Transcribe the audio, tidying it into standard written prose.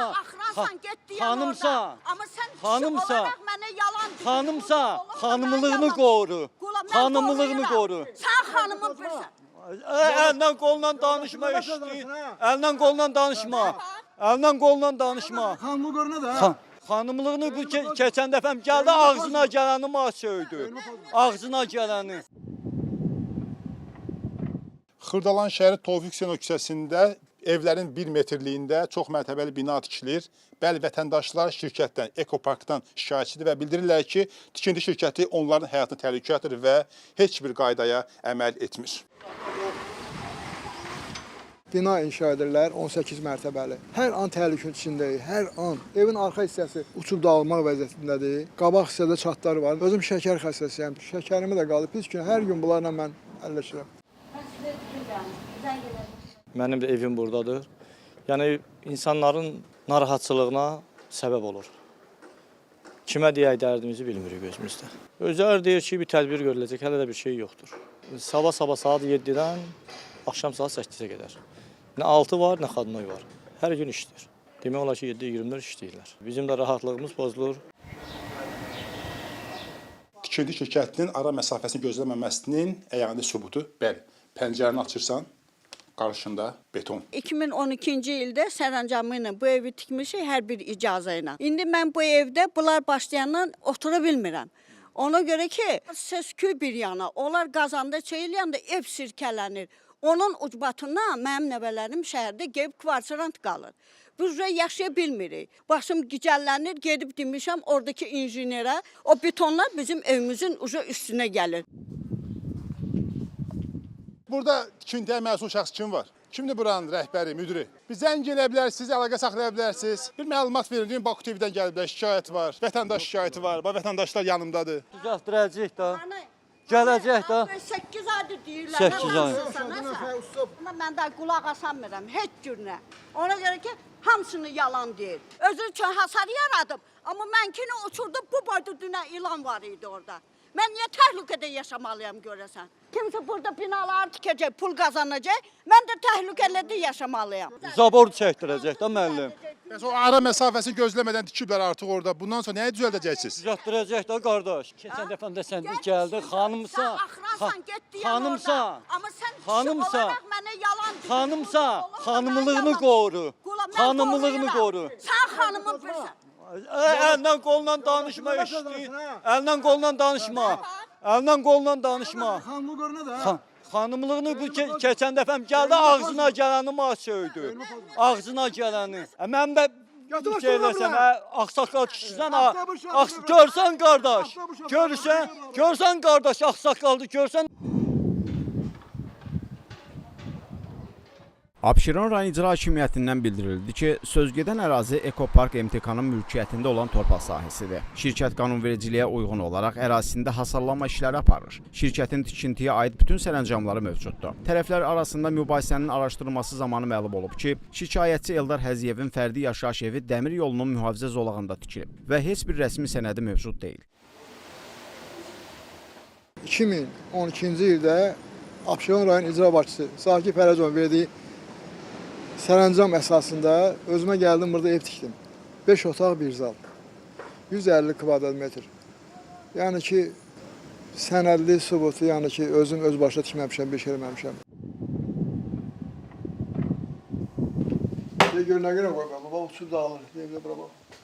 axırasan get deyən xanımsa, orada. Amma sən kişi xanımsa, olaraq mənə yalan deyirsən. xanımsa, xanımlığını qoru. Xanımlığını qoru. Sən xanımın birsən. Əldən qolundan danışma eşitdi. Əldən qolundan danışma. Əldən qolundan danışma. Xanımı qoruna da. Xanımlığını bu keçən dəfəm gəldi ağzına gələni ma söydü. Ağzına gələni. Xırdalan şəhəri Tofiq Hüseynov küçəsində evlərin 1 metrliyində çox mərtəbəli bina tikilir. Bəli, vətəndaşlar şirkətdən, Ekoparkdan şikayətçidir və bildirirlər ki, tikinti şirkəti onların həyatını təhlükə atır və heç bir qaydaya əməl etmir. Bina inşa edirlər, 18 mərtəbəli. Hər an təhlükə içindəyik, hər an. Evin arxa hissəsi uçub dağılmaq vəziyyətindədir. Qabaq hissədə çatlar var. Özüm şəkər xəstəsiyəm. Şəkərimi də qalıb. Heç gün, hər gün bunlarla mən əlləşirəm. Mənim də evim buradadır. Yəni, insanların narahatçılığına səbəb olur. Kimə deyək dərdimizi bilmirik özümüzdə. Özləri deyir ki, bir tədbir görüləcək, hələ də bir şey yoxdur. Sabah saat 7-dən axşam saat 8-ə qədər. Nə altı var, nə xadnoy var. Hər gün işləyir. Demək olar ki, 7-24 işləyirlər. Bizim də rahatlığımız pozulur. Tikinti şirkətinin ara məsafəsini gözləməməsinin əyani sübutu bəli. Pəncərəni açırsan, qarşında beton. 2012-ci ildə sərəncamı ilə bu evi tikmişik hər bir icazə ilə. İndi mən bu evdə bunlar başlayandan otura bilmirəm. Ona görə ki, səs-küy bir yana, onlar qazanda çeyiləndə ev sirkələnir. Onun ucbatından mənim nəvələrim şəhərdə gəlib kvartirant qalır. Biz yaşaya bilmirik. Başım gicəllənir, gedib demişəm oradakı injinerə, o betonlar bizim evimizin üstünə gəlir. Burada tikintiyə məsul şəxs kim var? Kimdir buranın rəhbəri, müdürü? Bir zəng elə bilərsiniz, əlaqə saxlaya bilərsiniz. Bir məlumat verin, Baku TV-dən gəliblər, şikayət var, vətəndaş şikayəti var, vətəndaşlar yanımdadır. Düzəltdirəcək də. Gələcək də. 8 aydır deyirlər. 8 ay. Amma mən də qulaq asamıram, heç günə. Ona görə ki, hamısını yalan deyir. Özü üçün hasar yaradıb, amma mənkini uçurdu, bu boyda dünə ilan var idi orada. Mən niyə təhlükədə yaşamalıyam görəsən? Kimsə burada binalar tikəcək, pul qazanacaq, mən də təhlükədə yaşamalıyam. Zabor çəkdirəcək də müəllim. Bəs o ara məsafəsini gözləmədən tikiblər artıq orada. Bundan sonra nəyi düzəldəcəksiniz? Düzəltdirəcək də qardaş. Keçən dəfəm də sən gəldi, xanımsa. Sən axırasan get deyən xanımsa, orada. Amma sən kişi xanımsa, olaraq mənə yalan deyirsən. xanımsa, xanımlığını qoru. Xanımlığını qoru. Sən xanımın birsən. Əldən qolundan danışma eşitdi. Əldən qolundan danışma. Əldən qolundan danışma. Xanımı qoruna da. Xanımlığını bu keçən dəfəm gəldi ağzına gələni ma söydü. Ağzına gələni. Mən də şeyləsəm, ağsaqqal kişisən, görsən qardaş, görsən qardaş, ağsaqqaldı, görsən. Abşeron rayon icra hakimiyyətindən bildirildi ki, sözgedən ərazi Ekopark MTK-nın mülkiyyətində olan torpaq sahəsidir. Şirkət qanunvericiliyə uyğun olaraq ərazisində hasarlanma işləri aparır. Şirkətin tikintiyə aid bütün sərəncamları mövcuddur. Tərəflər arasında mübahisənin araşdırılması zamanı məlum olub ki, şikayətçi Eldar Həziyevin fərdi yaşayış evi dəmir yolunun mühafizə zolağında tikilib və heç bir rəsmi sənədi mövcud deyil. 2012-ci ildə Abşeron rayon icra başçısı Sakib Fərəcovun verdiyi sərəncam əsasında özümə gəldim, burada ev tikdim. 5 otaq, 1 zal. 150 kvadrat metr. Yəni ki, sənədli sübutu, yəni ki, özüm öz başına tikməmişəm, bir şey eləməmişəm. Gör nə görə qoy, baba, uçub dağılır. Evdə bura bax.